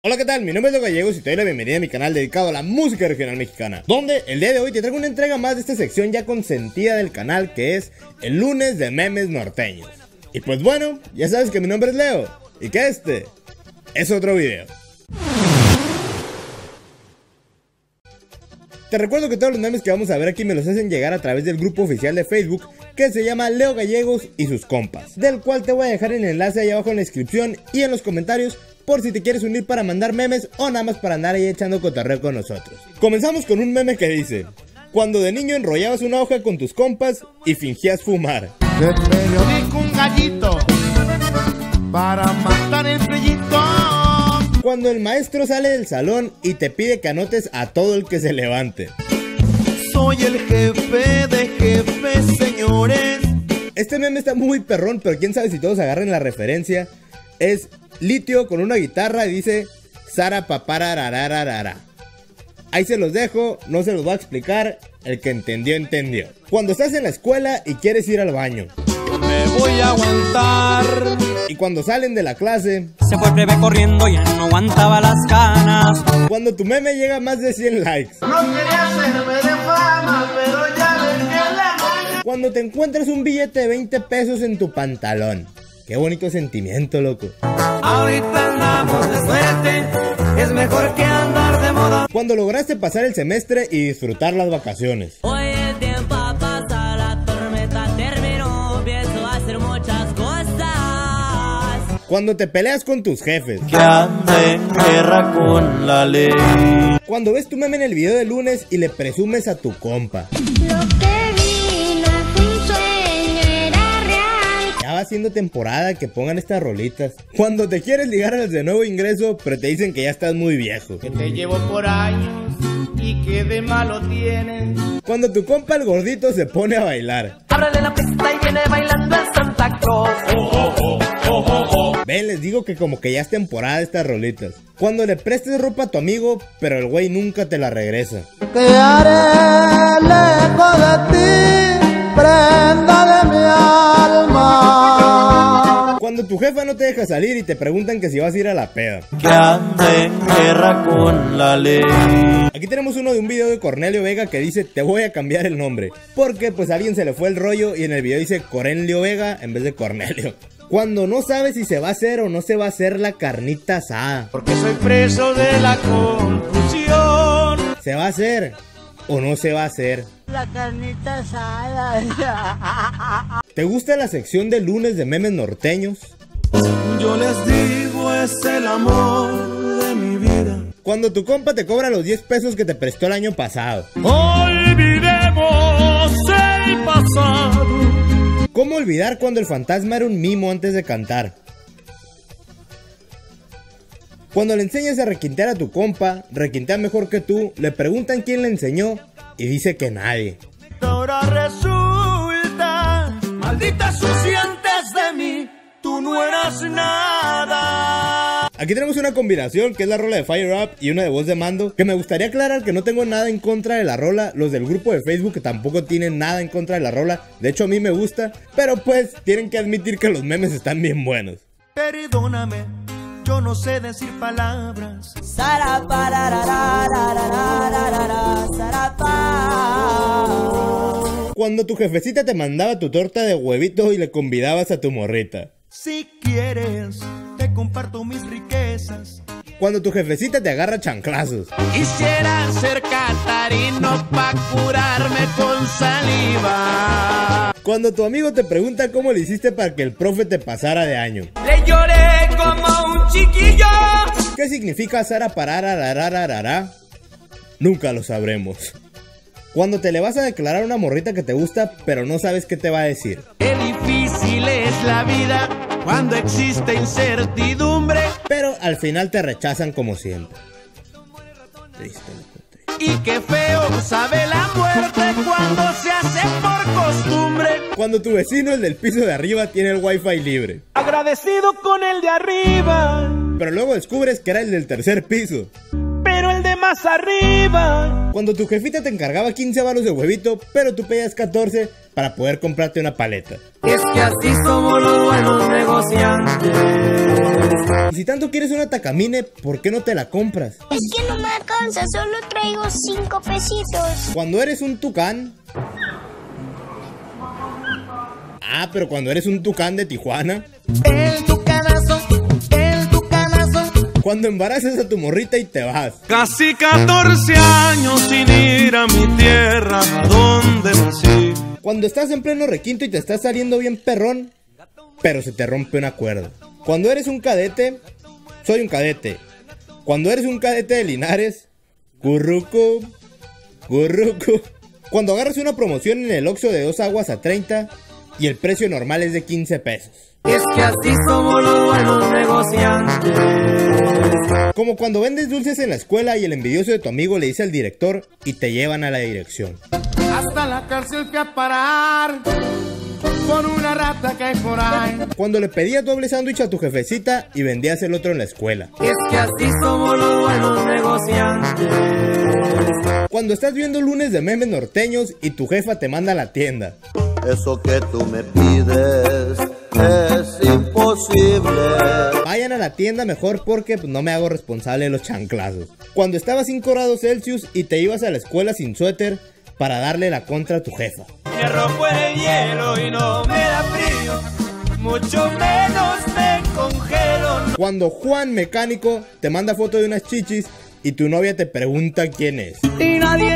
Hola, ¿qué tal? Mi nombre es Leo Gallegos y te doy la bienvenida a mi canal dedicado a la música regional mexicana, donde el día de hoy te traigo una entrega más de esta sección ya consentida del canal, que es el lunes de memes norteños. Y pues bueno, ya sabes que mi nombre es Leo y que este es otro video. Te recuerdo que todos los memes que vamos a ver aquí me los hacen llegar a través del grupo oficial de Facebook que se llama Leo Gallegos y sus compas, del cual te voy a dejar el enlace ahí abajo en la descripción y en los comentarios por si te quieres unir para mandar memes o nada más para andar ahí echando cotorreo con nosotros. Comenzamos con un meme que dice: cuando de niño enrollabas una hoja con tus compas y fingías fumar. De periódico un gallito para matar el frillito. Cuando el maestro sale del salón y te pide que anotes a todo el que se levante. Soy el jefe de jefes, señores. Este meme está muy perrón, pero quién sabe si todos agarren la referencia. Es Litio con una guitarra y dice Sara papararararara. Ahí se los dejo, no se los voy a explicar, el que entendió, entendió. Cuando estás en la escuela y quieres ir al baño. Me voy a aguantar. Y cuando salen de la clase. Se fue breve corriendo, ya no aguantaba las ganas. Cuando tu meme llega a más de 100 likes. No quería hacerme de fama, pero ya ven que la voy. Cuando te encuentras un billete de 20 pesos en tu pantalón. Qué bonito sentimiento, loco. Ahorita andamos de suerte, es mejor que andar de moda. Cuando lograste pasar el semestre y disfrutar las vacaciones. Hoy el tiempo pasa, la tormenta terminó, empiezo a hacer muchas cosas. Cuando te peleas con tus jefes. Que ande en guerra con la ley. Cuando ves tu meme en el video de lunes y le presumes a tu compa. Lo que vi no fue un sueño, era real. Ya va siendo temporada que pongan estas rolitas. Cuando te quieres ligar a las de nuevo ingreso, pero te dicen que ya estás muy viejo. Que te llevo por años y que de malo tienes. Cuando tu compa el gordito se pone a bailar. Ábrele la pista y viene bailando el Santa Claus. Ven, les digo que como que ya es temporada de estas rolitas. Cuando le prestes ropa a tu amigo, pero el güey nunca te la regresa. Que haré lejos de ti, prenda de mi alma. Cuando tu jefa no te deja salir y te preguntan que si vas a ir a la peda. Que ande en guerra con la ley. Aquí tenemos uno de un video de Cornelio Vega que dice: te voy a cambiar el nombre. Porque pues a alguien se le fue el rollo y en el video dice Cornelio Vega en vez de Cornelio. Cuando no sabes si se va a hacer o no se va a hacer la carnita asada. Porque soy preso de la confusión. ¿Se va a hacer o no se va a hacer? La carnita asada. ¿Te gusta la sección de lunes de memes norteños? Yo les digo, es el amor de mi vida. Cuando tu compa te cobra los 10 pesos que te prestó el año pasado. Olvidemos el pasado. ¿Cómo olvidar cuando el fantasma era un mimo antes de cantar? Cuando le enseñas a requintear a tu compa, requintea mejor que tú, le preguntan quién le enseñó y dice que nadie. Ahora resulta, maldita sucia antes de mí, tú no eras nada. Aquí tenemos una combinación que es la rola de Fire Up y una de voz de mando, que me gustaría aclarar que no tengo nada en contra de la rola. Los del grupo de Facebook que tampoco tienen nada en contra de la rola, de hecho a mí me gusta, pero pues tienen que admitir que los memes están bien buenos. Perdóname, yo no sé decir palabras. Cuando tu jefecita te mandaba tu torta de huevito y le convidabas a tu morrita. Si quieres, te comparto mis riquezas. Cuando tu jefecita te agarra chanclazos. Quisiera ser catarino pa' curarme con saliva. Cuando tu amigo te pregunta cómo le hiciste para que el profe te pasara de año. Le lloré como un chiquillo. ¿Qué significa Sara parararararara? Nunca lo sabremos. Cuando te le vas a declarar a una morrita que te gusta, pero no sabes qué te va a decir. Qué difícil es la vida cuando existe incertidumbre. Pero al final te rechazan como siempre. Triste, loco, triste. Y qué feo sabe la muerte cuando se hace por costumbre. Cuando tu vecino, el del piso de arriba, tiene el wifi libre. Agradecido con el de arriba, Pero luego descubres que era el del tercer piso. pero el de más más arriba. Cuando tu jefita te encargaba 15 varos de huevito, pero tú pedías 14 para poder comprarte una paleta. Es que así somos los buenos negociantes. Y si tanto quieres una Takamine, ¿por qué no te la compras? Es que no me alcanza, solo traigo 5 pesitos. Cuando eres un tucán... Ah, pero cuando eres un tucán de Tijuana... El tucanazo, el tucanazo. Cuando embarazas a tu morrita y te vas. Casi 14 años sin ir a mi tierra, a donde nací. Cuando estás en pleno requinto y te estás saliendo bien perrón, pero se te rompe una cuerda. Cuando eres un cadete, soy un cadete. Cuando eres un cadete de Linares, curruco, curruco. Cuando agarras una promoción en el Oxxo de 2 aguas a 30 y el precio normal es de 15 pesos. Es que así somos los buenos negociantes. Como cuando vendes dulces en la escuela y el envidioso de tu amigo le dice al director y te llevan a la dirección. Hasta la cárcel fui a parar por una rata que hay por ahí. Cuando le pedías doble sándwich a tu jefecita y vendías el otro en la escuela. Es que así somos los buenos negociantes. Cuando estás viendo lunes de memes norteños y tu jefa te manda a la tienda. Eso que tú me pides es imposible. Vayan a la tienda mejor porque pues, no me hago responsable de los chanclazos. Cuando estaba a 5 grados Celsius y te ibas a la escuela sin suéter para darle la contra a tu jefa. Me rompo en el hielo y no me da frío, mucho menos me congelo. Cuando Juan Mecánico te manda foto de unas chichis y tu novia te pregunta quién es. Y nadie,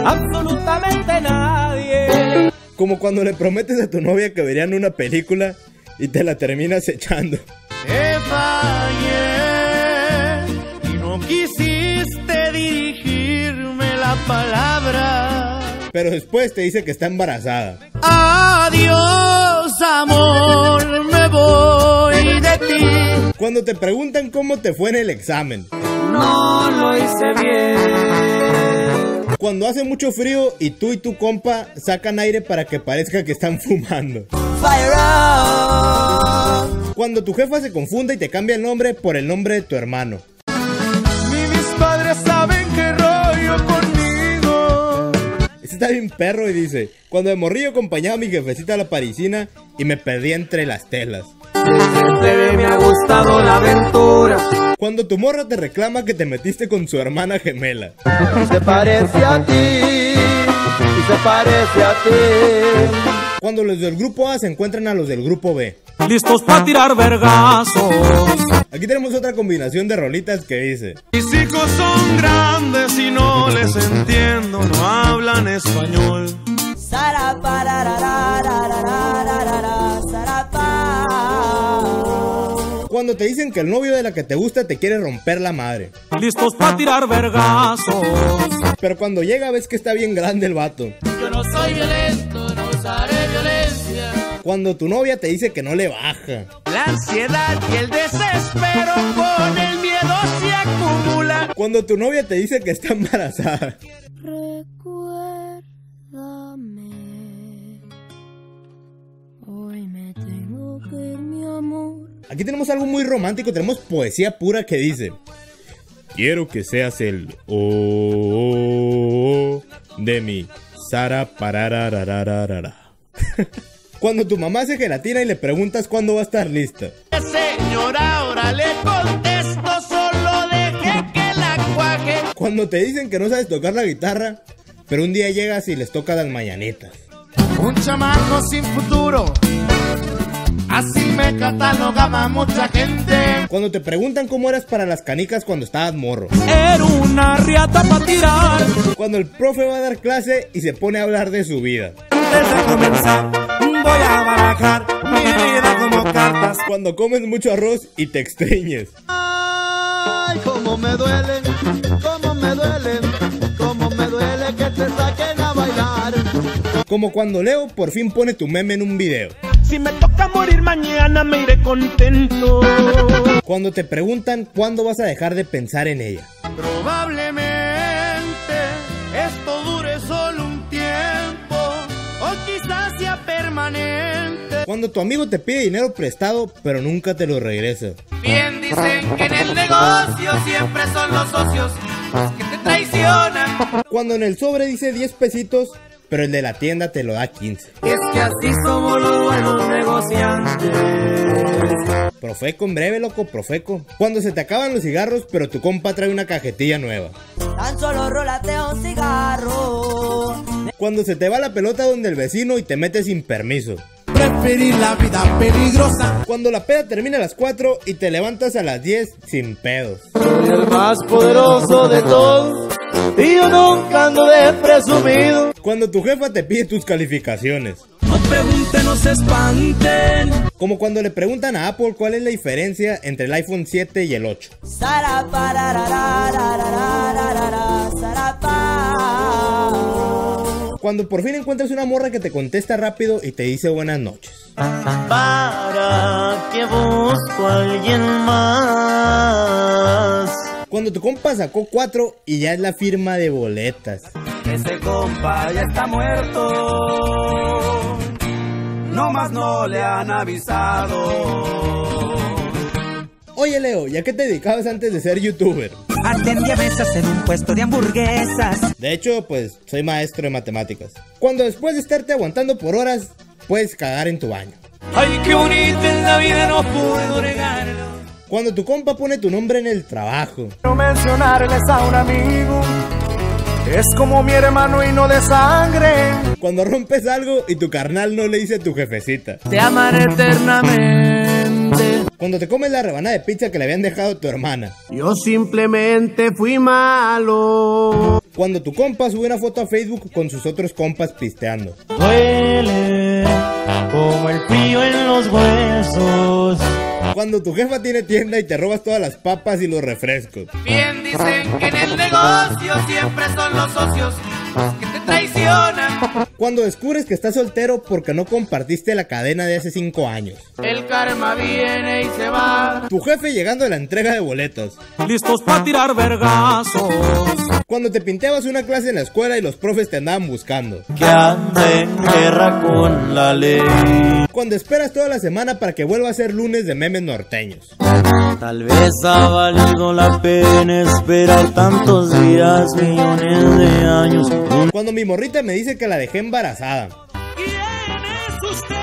absolutamente nadie. Como cuando le prometes a tu novia que verían una película y te la terminas echando. Te fallé y no quisiste dirigirme la palabra. Pero después te dice que está embarazada. Adiós, amor, me voy de ti. Cuando te preguntan cómo te fue en el examen. No lo hice bien. Cuando hace mucho frío y tú y tu compa sacan aire para que parezca que están fumando. Fire up. Cuando tu jefa se confunda y te cambia el nombre por el nombre de tu hermano. Ni mis padres saben qué rollo conmigo. Este está bien perro y dice: cuando de morrillo acompañaba a mi jefecita a la parisina y me perdí entre las telas. Siempre me ha gustado la aventura. Cuando tu morra te reclama que te metiste con su hermana gemela. Y se parece a ti, y se parece a ti. Cuando los del grupo A se encuentran a los del grupo B. Listos para tirar vergazos. Aquí tenemos otra combinación de rolitas que dice: Mis hijos son grandes y no les entiendo, no hablan español. Cuando te dicen que el novio de la que te gusta te quiere romper la madre. Listos para tirar vergazos. Pero cuando llega ves que está bien grande el vato. Yo no soy violento, no usaré violencia. Cuando tu novia te dice que no le baja. La ansiedad y el desespero con el miedo se acumula. Cuando tu novia te dice que está embarazada. Recuérdame, hoy me tengo que ir, mi amor. Aquí tenemos algo muy romántico, tenemos poesía pura que dice: quiero que seas el de mi Sara parararararara. Cuando tu mamá hace gelatina y le preguntas cuándo va a estar lista. Señora, ahora le contesto, solo deje que la cuaje. Cuando te dicen que no sabes tocar la guitarra, pero un día llegas y les tocas las mañanitas. Un chamaco sin futuro, así me catalogaba mucha gente. Cuando te preguntan cómo eras para las canicas cuando estabas morro. Era una riata para tirar. Cuando el profe va a dar clase y se pone a hablar de su vida. Antes de comenzar, voy a barajar mi vida como cartas. Cuando comes mucho arroz y te extrañes. Ay, cómo me duelen, cómo me duelen, cómo me duele que te saquen a bailar. Como cuando Leo por fin pone tu meme en un video. Si me toca morir mañana me iré contento. Cuando te preguntan cuándo vas a dejar de pensar en ella. Probablemente esto dure solo un tiempo, o quizás sea permanente. Cuando tu amigo te pide dinero prestado pero nunca te lo regresa. Bien dicen que en el negocio negocio siempre son los socios los que te traicionan. Cuando en el sobre dice 10 pesitos, pero el de la tienda te lo da 15. Es que así somos los buenos negociantes. Profeco en breve, loco, Profeco. Cuando se te acaban los cigarros, pero tu compa trae una cajetilla nueva. Tan solo rólate un cigarro. Cuando se te va la pelota donde el vecino y te metes sin permiso. Preferir la vida peligrosa. Cuando la peda termina a las 4 y te levantas a las 10 sin pedos. Soy el más poderoso de todos y yo nunca ando de presumido. Cuando tu jefa te pide tus calificaciones. No pregunten, no se espanten. Como cuando le preguntan a Apple cuál es la diferencia entre el iPhone 7 y el 8. Cuando por fin encuentras una morra que te contesta rápido y te dice buenas noches. Para que busco a alguien más. Cuando tu compa sacó 4 y ya es la firma de boletas. Ese compa ya está muerto. No más no le han avisado. Oye Leo, ¿y a qué te dedicabas antes de ser youtuber? Atendía mesas en un puesto de hamburguesas. De hecho, pues soy maestro de matemáticas. Cuando después de estarte aguantando por horas, puedes cagar en tu baño. Ay, qué bonita en la vida, no puedo negarlo. Cuando tu compa pone tu nombre en el trabajo. No mencionarles a un amigo, es como mi hermano y no de sangre. Cuando rompes algo y tu carnal no le dice a tu jefecita. Te amaré eternamente. Cuando te comes la rebanada de pizza que le habían dejado a tu hermana. Yo simplemente fui malo. Cuando tu compa sube una foto a Facebook con sus otros compas pisteando. Duele como el frío en los huesos. Cuando tu jefa tiene tienda y te robas todas las papas y los refrescos. Bien dicen que en el negocio siempre son los socios los que te traicionan. Cuando descubres que estás soltero porque no compartiste la cadena de hace 5 años. El karma viene y se va. Tu jefe llegando a la entrega de boletos. Listos para tirar vergazos. Cuando te pinteabas una clase en la escuela y los profes te andaban buscando. Que ande en guerra con la ley. Cuando esperas toda la semana para que vuelva a ser lunes de memes norteños. Tal vez ha valido la pena esperar tantos días, millones de años. Cuando mi morrita me dice que la dejé embarazada. ¿Quién es usted?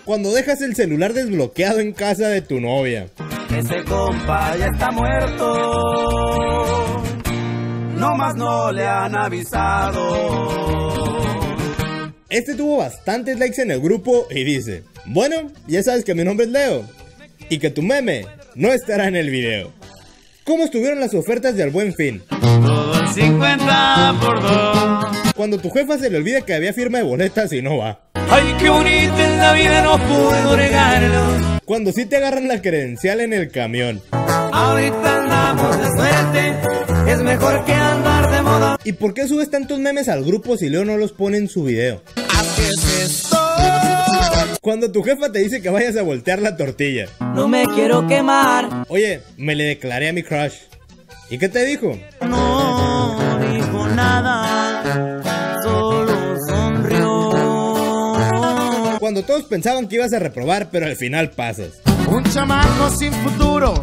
Cuando dejas el celular desbloqueado en casa de tu novia. Ese compa ya está muerto. No más no le han avisado. Este tuvo bastantes likes en el grupo y dice: bueno, ya sabes que mi nombre es Leo y que tu meme no estará en el video. ¿Cómo estuvieron las ofertas del Buen Fin? Todo el 50 por 2. Cuando tu jefa se le olvida que había firma de boletas y no va. Ay, qué bonita en la vida, no puedo negarlo. Cuando sí te agarran la credencial en el camión. Ahorita andamos de suerte, es mejor que andar de moda. ¿Y por qué subes tantos memes al grupo si Leo no los pone en su video? ¿Qué es esto? Cuando tu jefa te dice que vayas a voltear la tortilla. No me quiero quemar. Oye, me le declaré a mi crush. ¿Y qué te dijo? No dijo nada, solo sonrió. Cuando todos pensaban que ibas a reprobar, pero al final pasas. Un chamaco sin futuro,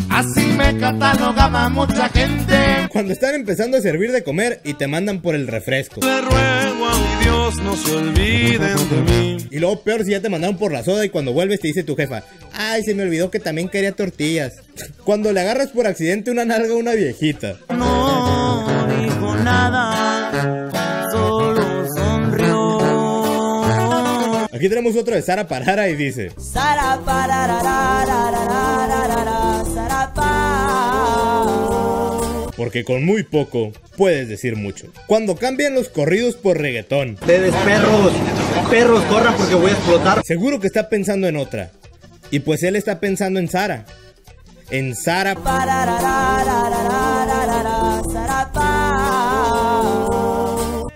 así me catalogaba mucha gente. Cuando están empezando a servir de comer y te mandan por el refresco. Le ruego a mi Dios no se olviden de mí. Y luego peor si ya te mandaron por la soda y cuando vuelves te dice tu jefa: ay, se me olvidó que también quería tortillas. Cuando le agarras por accidente una nalga a una viejita. No dijo nada, solo sonrió. Aquí tenemos otro de Sara Parara y dice: Sara pararararararararara, Sara pa. porque con muy poco puedes decir mucho. Cuando cambian los corridos por reggaetón. Ustedes perros corran porque voy a explotar. Seguro que está pensando en otra. Y pues él está pensando en Sara. En Sara. Parararararararara, Sara pa.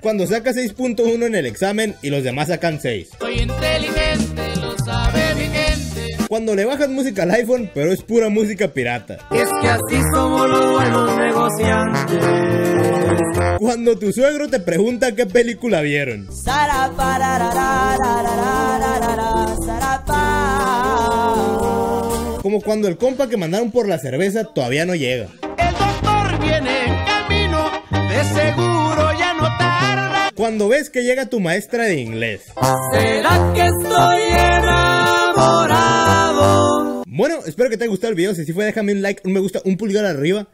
Cuando saca 6.1 en el examen y los demás sacan 6. Soy inteligente, lo sabe mi gente. Cuando le bajas música al iPhone, pero es pura música pirata. Es que así somos los buenos negociantes. Cuando tu suegro te pregunta qué película vieron. Sara parararararararara, Sara pa. Como cuando el compa que mandaron por la cerveza todavía no llega. El doctor viene en camino, de seguro ya no tarda. Cuando ves que llega tu maestra de inglés. ¿Será que estoy enamorado? Bueno, espero que te haya gustado el video. Si así fue, déjame un like, un me gusta, un pulgar arriba.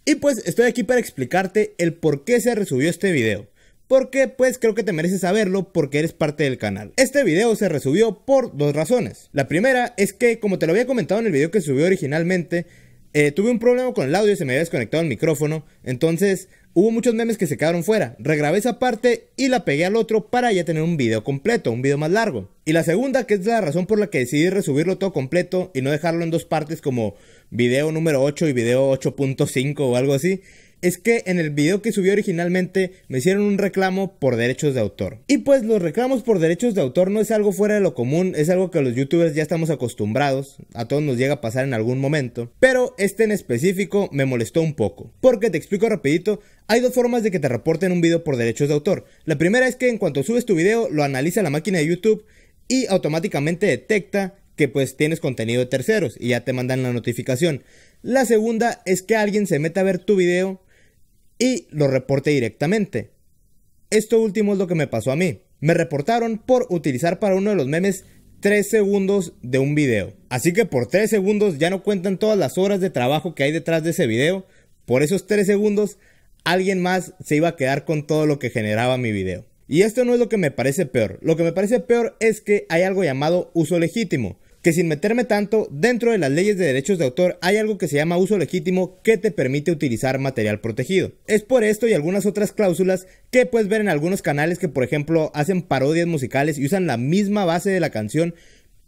Y pues estoy aquí para explicarte el por qué se resubió este video. Porque pues creo que te mereces saberlo porque eres parte del canal. Este video se resubió por dos razones. La primera es que, como te lo había comentado en el video que subió originalmente, tuve un problema con el audio, se me había desconectado el micrófono. Entonces hubo muchos memes que se quedaron fuera. Regrabé esa parte y la pegué al otro para ya tener un video completo, un video más largo. Y la segunda, que es la razón por la que decidí resubirlo todo completo y no dejarlo en dos partes como video número 8 y video 8.5 o algo así, es que en el video que subí originalmente me hicieron un reclamo por derechos de autor. Y pues los reclamos por derechos de autor no es algo fuera de lo común, es algo que los youtubers ya estamos acostumbrados, a todos nos llega a pasar en algún momento. Pero este en específico me molestó un poco, porque te explico rapidito. Hay dos formas de que te reporten un video por derechos de autor. La primera es que en cuanto subes tu video lo analiza la máquina de YouTube y automáticamente detecta que pues tienes contenido de terceros y ya te mandan la notificación. La segunda es que alguien se meta a ver tu video y lo reporte directamente. Esto último es lo que me pasó a mí. Me reportaron por utilizar para uno de los memes 3 segundos de un video. Así que por 3 segundos ya no cuentan todas las horas de trabajo que hay detrás de ese video. Por esos 3 segundos alguien más se iba a quedar con todo lo que generaba mi video. Y esto no es lo que me parece peor. Lo que me parece peor es que hay algo llamado uso legítimo, que sin meterme tanto, dentro de las leyes de derechos de autor hay algo que se llama uso legítimo que te permite utilizar material protegido. Es por esto y algunas otras cláusulas que puedes ver en algunos canales que por ejemplo hacen parodias musicales y usan la misma base de la canción,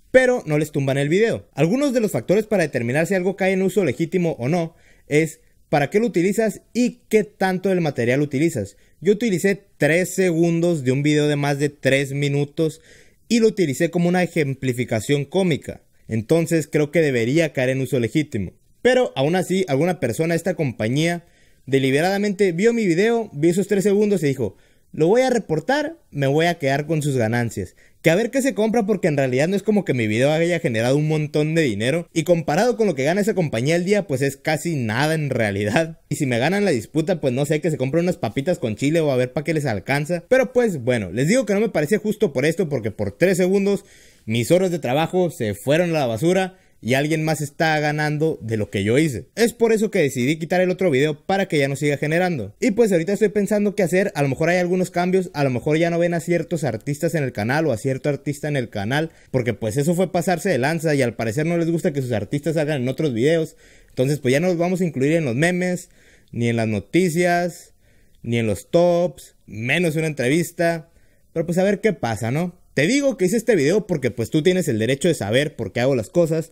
pero no les tumban el video. Algunos de los factores para determinar si algo cae en uso legítimo o no es para qué lo utilizas y qué tanto del material utilizas. Yo utilicé 3 segundos de un video de más de 3 minutos y lo utilicé como una ejemplificación cómica. Entonces creo que debería caer en uso legítimo. Pero aún así, alguna persona de esta compañía deliberadamente vio mi video, vio esos 3 segundos y dijo: lo voy a reportar, me voy a quedar con sus ganancias. Que a ver qué se compra, porque en realidad no es como que mi video haya generado un montón de dinero. Y comparado con lo que gana esa compañía al día, pues es casi nada en realidad. Y si me ganan la disputa, pues no sé, que se compren unas papitas con chile o a ver para qué les alcanza. Pero pues bueno, les digo que no me parece justo por esto, porque por 3 segundos mis horas de trabajo se fueron a la basura y alguien más está ganando de lo que yo hice. Es por eso que decidí quitar el otro video para que ya no siga generando. Y pues ahorita estoy pensando qué hacer. A lo mejor hay algunos cambios, a lo mejor ya no ven a ciertos artistas en el canal o a cierto artista en el canal, porque pues eso fue pasarse de lanza y al parecer no les gusta que sus artistas salgan en otros videos. Entonces pues ya no los vamos a incluir en los memes, ni en las noticias, ni en los tops, menos una entrevista. Pero pues a ver qué pasa, ¿no? Te digo que hice este video porque pues tú tienes el derecho de saber por qué hago las cosas.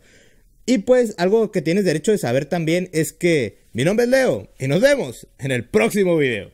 Y pues algo que tienes derecho de saber también es que mi nombre es Leo y nos vemos en el próximo video.